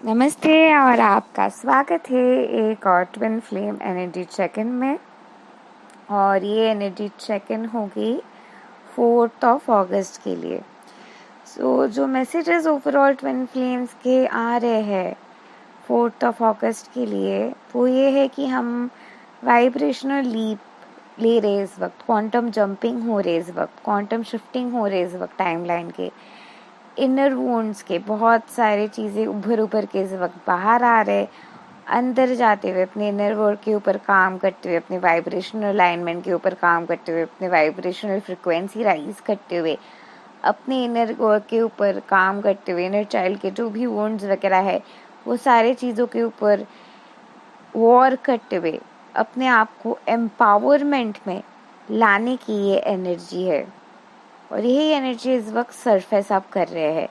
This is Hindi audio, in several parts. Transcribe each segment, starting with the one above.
नमस्ते और आपका स्वागत है एक और twin flame energy check in में। और ये एनर्जी चेक इन होगी 4 अगस्त के लिए। जो मैसेजेस ओवरऑल ट्विन फ्लेम्स के आ रहे हैं 4 अगस्त के लिए वो ये है कि हम वाइब्रेशनल लीप ले रहे इस वक्त, क्वांटम जंपिंग हो रहे इस वक्त, क्वांटम शिफ्टिंग हो रहे इस वक्त, टाइमलाइन के इनर वुंड्स के बहुत सारे चीज़ें उभर के इस वक्त बाहर आ रहे, अंदर जाते हुए अपने इनर वर्ल्ड के ऊपर काम करते हुए, अपने वाइब्रेशनल अलाइनमेंट के ऊपर काम करते हुए, अपने वाइब्रेशनल फ्रिक्वेंसी राइज करते हुए, अपने इनर वर्ल्ड के ऊपर काम करते हुए, इनर चाइल्ड के जो भी वुंड्स वगैरह है वो सारे चीज़ों के ऊपर वॉर करते हुए अपने आप को एम्पावरमेंट में लाने की ये एनर्जी है। और यही एनर्जी इस वक्त सरफेस आप कर रहे हैं।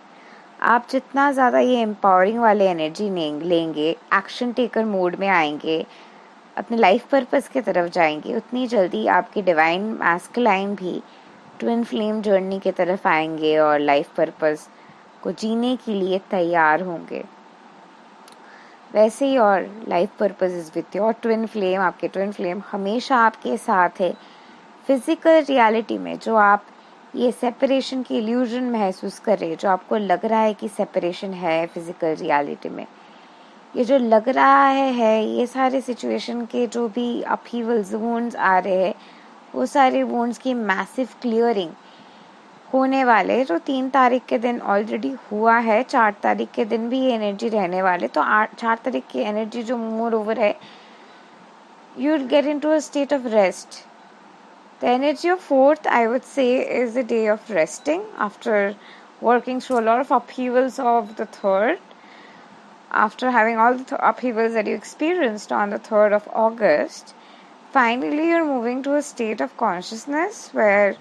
आप जितना ज़्यादा ये एम्पावरिंग वाले एनर्जी लेंगे, एक्शन टेकर मोड में आएंगे, अपने लाइफ पर्पस की तरफ जाएंगे, उतनी जल्दी आपके डिवाइन मैस्कुलाइन भी ट्विन फ्लेम जर्नी की तरफ आएंगे और लाइफ पर्पस को जीने के लिए तैयार होंगे। वैसे ही और life purpose is with you. और ट्विन फ्लेम, आपके ट्विन फ्लेम हमेशा आपके साथ है। फिजिकल रियलिटी में जो आप ये सेपरेशन की इल्यूजन महसूस कर रहे हैं, जो आपको लग रहा है कि सेपरेशन है फिजिकल रियलिटी में, ये जो लग रहा है ये सारे सिचुएशन के जो भी अपहीवल्स, वुंड्स आ रहे हैं, वो सारे वुंड्स की मैसिव क्लियरिंग होने वाले, जो 3 तारीख के दिन ऑलरेडी हुआ है। 4 तारीख के दिन भी ये एनर्जी रहने वाले। तो 4 तारीख की एनर्जी जो मोर ओवर है, you will get into a state of rest. The energy of 4th, I would say, is a day of resting after working through a lot of upheavals of the 3rd. After having all the upheavals that you experienced on the 3rd of August, finally you're moving to a state of consciousness where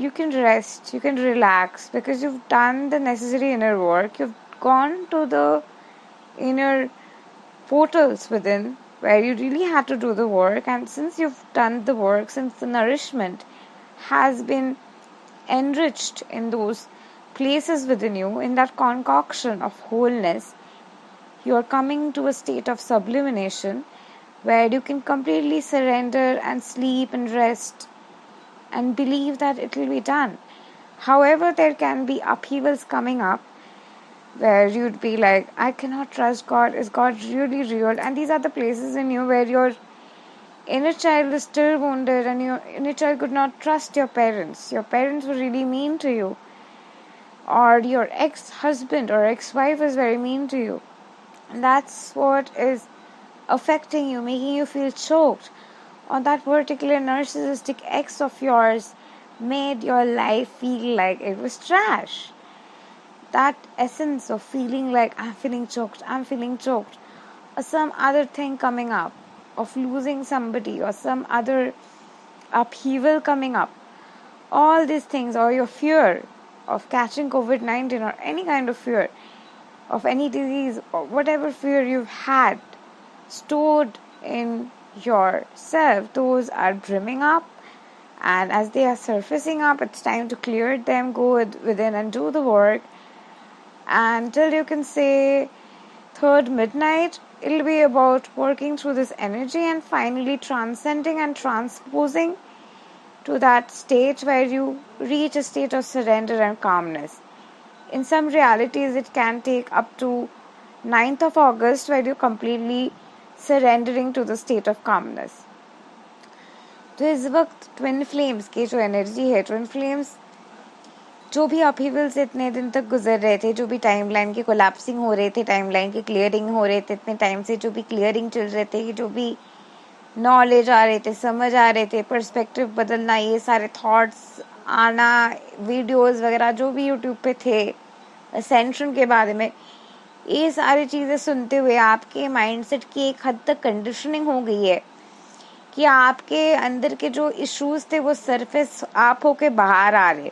you can rest, you can relax, because you've done the necessary inner work. You've gone to the inner portals within where you really had to do the work, and since you've done the work, since the nourishment has been enriched in those places within you, in that concoction of wholeness, you are coming to a state of sublimation where you can completely surrender and sleep and rest and believe that it will be done. However, there can be upheavals coming up where you'd be like, I cannot trust God. Is God really real? And these are the places in you where your inner child is still wounded and your inner child could not trust your parents. Your parents were really mean to you. Or your ex-husband or ex-wife is very mean to you. And that's what is affecting you, making you feel choked. Or that particular narcissistic ex of yours made your life feel like it was trash. That essence of feeling like I'm feeling choked, or some other thing coming up, of losing somebody, or some other upheaval coming up, all these things, or your fear of catching COVID-19 or any kind of fear of any disease, or whatever fear you've had stored in yourself, those are brimming up. And as they are surfacing up, it's time to clear them, go within and do the work. And till you can say 3rd midnight, it'll be about working through this energy and finally transcending and transposing to that stage where you reach a state of surrender and calmness. In some realities, it can take up to 9th of August where you're completely surrendering to the state of calmness. तो इस वक्त ट्विन फ्लेम्स की जो एनर्जी है, ट्विन फ्लेम्स जो भी अपहीवल्स इतने दिन तक गुजर रहे थे, जो भी टाइमलाइन की कोलैप्सिंग हो रहे थे, टाइमलाइन की क्लियरिंग हो रहे थे, इतने टाइम से जो भी क्लियरिंग चल रहे थे, जो भी नॉलेज आ रहे थे, समझ आ रहे थे, पर्सपेक्टिव बदलना, ये सारे थॉट्स आना, वीडियोस वगैरह जो भी यूट्यूब पे थे असेंशन के बारे में, ये सारी चीज़ें सुनते हुए आपके माइंडसेट की एक हद तक कंडीशनिंग हो गई है कि आपके अंदर के जो इश्यूज थे वो सरफेस आप होके बाहर आ रहे।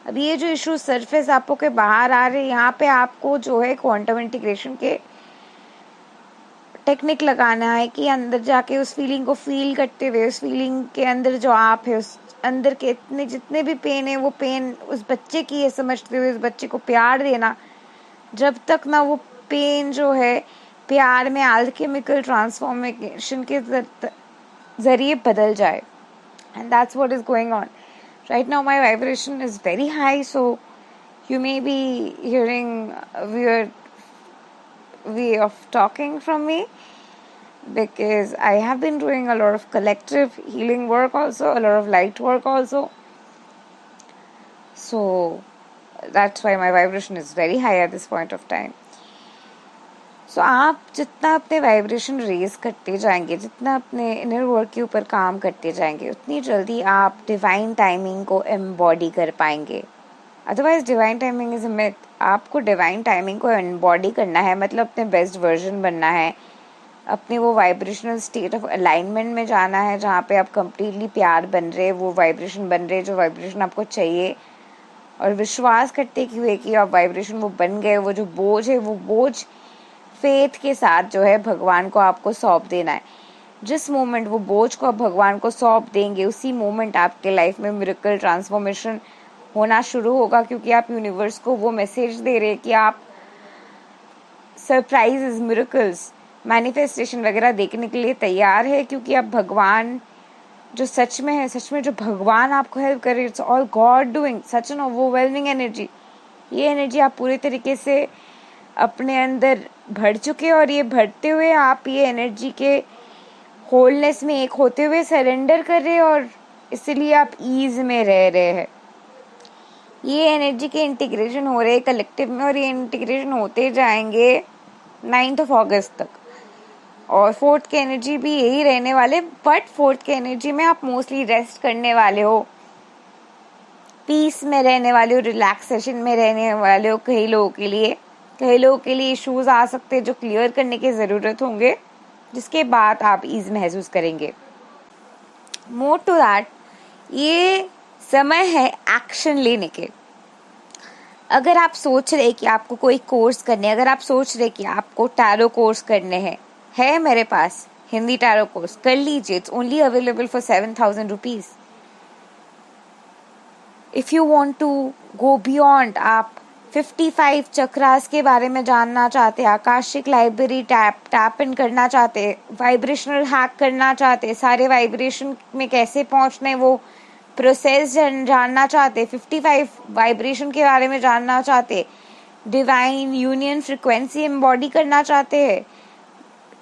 अब ये जो इशू सरफेस आप होके बाहर आ रहे, यहाँ पे आपको जो है क्वांटम इंटीग्रेशन के टेक्निक लगाना है कि अंदर जाके उस फीलिंग को फील करते हुए, उस फीलिंग के अंदर जो आप है, उस अंदर के इतने जितने भी पेन है, वो पेन उस बच्चे की है समझते हुए उस बच्चे को प्यार देना। जब तक ना वो पेन जो है प्यार में अल्केमिकल ट्रांसफॉर्मेशन के ज़रिए बदल जाए. And that's what is going on. Right now my vibration is very high, so you may be hearing a weird way of talking from me, because I have been doing a lot of collective healing work also, a lot of light work also. So that's why my vibration is very high at this point of time. So आप जितना अपने वाइब्रेशन रेज करते जाएंगे, जितना अपने इनर वर्क के ऊपर काम करते जाएंगे, उतनी जल्दी आप डिवाइन टाइमिंग को एम्बॉडी कर पाएंगे. Otherwise divine timing is a myth. आपको डिवाइन टाइमिंग को एम्बॉडी करना है, मतलब अपने बेस्ट वर्जन बनना है, अपने वो वाइब्रेशनल स्टेट ऑफ अलाइनमेंट में जाना है जहाँ पे आप कंप्लीटली प्यार बन रहे, वो वाइब्रेशन बन रहे जो वाइब्रेशन आपको चाहिए, और विश्वास करते हुए कि आप वाइब्रेशन वो बन गए. वो जो बोझ है, वो बोझ फेथ के साथ जो है भगवान को आपको सौंप देना है. जिस मोमेंट वो बोझ को आप भगवान को सौंप देंगे, उसी मोमेंट आपके लाइफ में मिरेकल ट्रांसफॉर्मेशन होना शुरू होगा, क्योंकि आप यूनिवर्स को वो मैसेज दे रहे हैं कि आप सरप्राइजेस, मिरेकल्स, मैनिफेस्टेशन वगैरह देखने के लिए तैयार है, क्योंकि आप भगवान जो सच में है, सच में जो भगवान आपको हेल्प करे, it's all God doing. Such an overwhelming energy. ये एनर्जी आप पूरे तरीके से अपने अंदर भर चुके, और ये भरते हुए आप ये एनर्जी के होलनेस में एक होते हुए सरेंडर कर रहे, और इसलिए आप ईज में रह रहे हैं. ये एनर्जी के इंटीग्रेशन हो रहे हैं कलेक्टिव में, और ये इंटीग्रेशन होते जाएंगे 9th अगस्त तक. और 4th की एनर्जी भी यही रहने वाले, बट 4th की एनर्जी में आप मोस्टली रेस्ट करने वाले हो, पीस में रहने वाले हो, रिलैक्सेशन में रहने वाले हो. कई लोगों के लिए इश्यूज आ सकते हैं जो क्लियर करने की ज़रूरत होंगे, जिसके बाद आप ईज महसूस करेंगे. मोर टू दैट, ये समय है एक्शन लेने के. अगर आप सोच रहे कि आपको कोई कोर्स करने, अगर आप सोच रहे कि आपको टैरो कोर्स करने हैं, है मेरे पास हिंदी टैरो कोर्स, कर लीजिए. It's only available for 7,000 rupees. If you want to go beyond, आप 55 चक्रास के बारे में जानना चाहते, आकाशिक लाइब्रेरी टैप इन करना चाहते, वाइब्रेशनल हैक करना चाहते, सारे वाइब्रेशन में कैसे पहुंचने वो प्रोसेस जानना चाहते, 55 वाइब्रेशन के बारे में जानना चाहते, डिवाइन यूनियन फ्रिक्वेंसी एम्बॉडी करना चाहते हैं,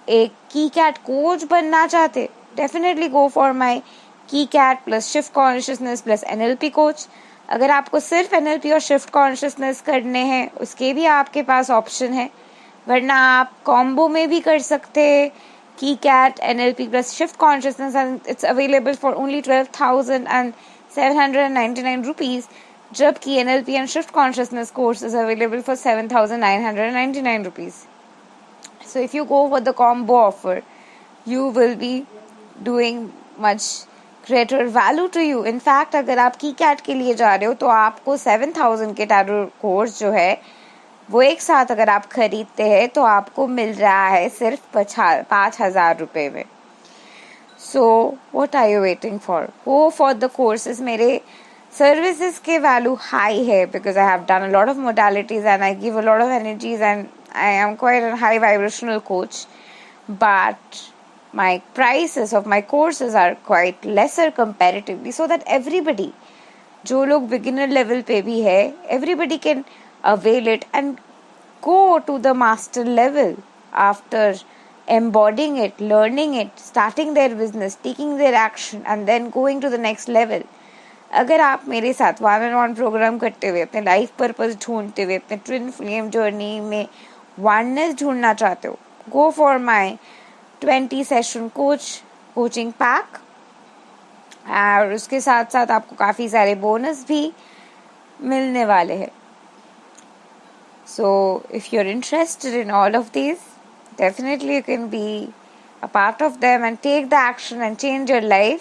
एक की कैट कोच बनना चाहते, definitely go for my key cat plus shift consciousness plus NLP coach. अगर आपको सिर्फ NLP और शिफ्ट कॉन्शियसनेस करने हैं, उसके भी आपके पास ऑप्शन है, वरना आप कॉम्बो में भी कर सकते हैं key cat NLP plus shift consciousness, and it's available for only 12,799 rupees, जबकि NLP and shift consciousness course is available for 7,999 rupees. So if you go for the combo offer, you will be doing much greater value to you. In fact, अगर आप की कैट के लिए जा रहे हो तो आपको 7,000 के टैरो कोर्स जो है वो एक साथ अगर आप खरीदते हैं तो आपको मिल रहा है सिर्फ 5,000 रुपये में. So what are you waiting for? Go for the courses. मेरे सर्विसेज के वैल्यू हाई है, because I have done a lot of modalities and I give a lot of energies and I am quite a high vibrational coach, but my prices of my courses are quite lesser comparatively, so that everybody, जो लोग beginner level पे भी है, everybody can avail it and go to the master level after embodying it, learning it, starting their business, taking their action and then going to the next level. अगर आप मेरे साथ 1-on-1 प्रोग्राम करते हुए अपने लाइफ पर्पस ढूंढते हुए अपने ट्विन फ्लेम जर्नी में वननेस ढूंढना चाहते हो, गो for my 20 session coaching pack, और उसके साथ साथ आपको काफ़ी सारे बोनस भी मिलने वाले हैं. So if you are interested in all of this, definitely you can be a part of them and take the action and change your life.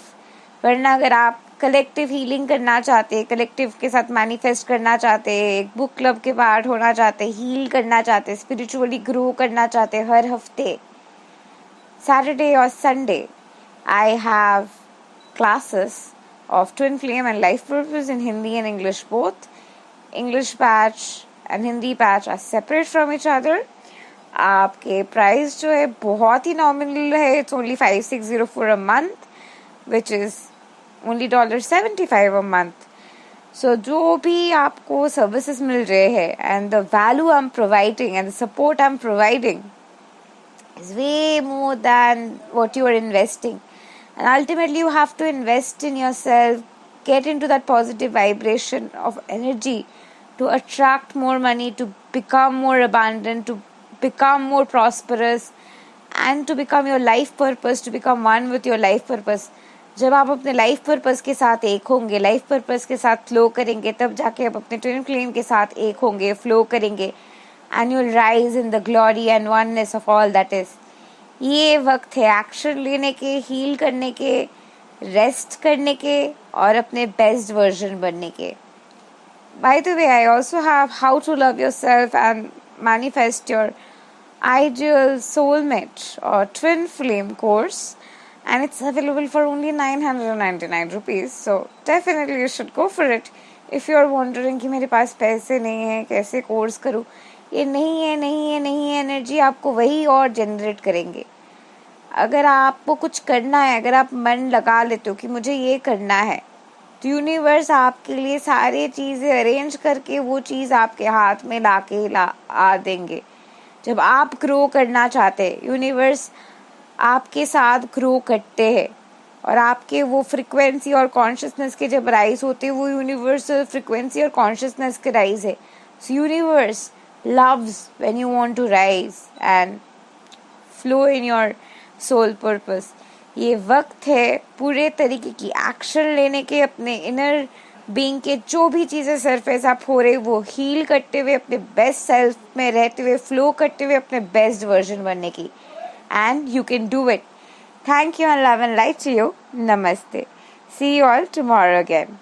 वरना अगर आप कलेक्टिव हीलिंग करना चाहते, कलेक्टिव के साथ मैनिफेस्ट करना चाहते, एक बुक क्लब के पार्ट होना चाहते, हील करना चाहते, स्पिरिचुअली ग्रो करना चाहते, हर हफ्ते सैटरडे और Sunday I have classes of twin flame and life purpose in Hindi and English both. English batch and Hindi batch are separate from each other. आपके प्राइस जो है बहुत ही नॉमिनल है. It's only 5604 a month, which is only $75 a month. So जो भी आपको सर्विसेज मिल रहे हैं and the value I am providing and the support I am providing is way more than what you are investing. And ultimately, you have to invest in yourself, get into that positive vibration of energy to attract more money, to become more abundant, to become more prosperous, and to become your life purpose, to become one with your life purpose. जब आप अपने लाइफ पर्पस के साथ एक होंगे, लाइफ पर्पस के साथ फ्लो करेंगे, तब जाके आप अपने ट्विन फ्लेम के साथ एक होंगे, फ्लो करेंगे, and you'll rise in the glory and oneness of all that is. ये वक्त है एक्शन लेने के, हील करने के, रेस्ट करने के और अपने बेस्ट वर्जन बनने के. By the way, I also have How to Love Yourself and Manifest Your Ideal Soulmate or Twin Flame course, and it's available for only 999 rupees. So definitely you should go for it. If you are wondering कि मेरे पास पैसे नहीं है, कैसे कोर्स करूँ, ये नहीं है एनर्जी आपको वही और जनरेट करेंगे. अगर आपको कुछ करना है, अगर आप मन लगा लेते हो कि मुझे ये करना है, तो यूनिवर्स आपके लिए सारी चीज़ें अरेंज करके वो चीज़ आपके हाथ में आ देंगे. जब आप ग्रो करना चाहते हैं, यूनिवर्स आपके साथ ग्रो करते हैं और आपके वो फ्रिक्वेंसी और कॉन्शियसनेस के जब राइज होते हैं, वो यूनिवर्सल फ्रिक्वेंसी और कॉन्शियसनेस के राइज है. सो universe loves when you want to rise and flow in your soul purpose. ये वक्त है पूरे तरीके की एक्शन लेने के, अपने इनर बीइंग के जो भी चीज़ें सरफेस आप हो रहे वो हील करते हुए, अपने बेस्ट सेल्फ में रहते हुए, फ्लो करते हुए अपने बेस्ट वर्जन बनने की. And you can do it. Thank you and love and light to you. नमस्ते. See you all tomorrow again.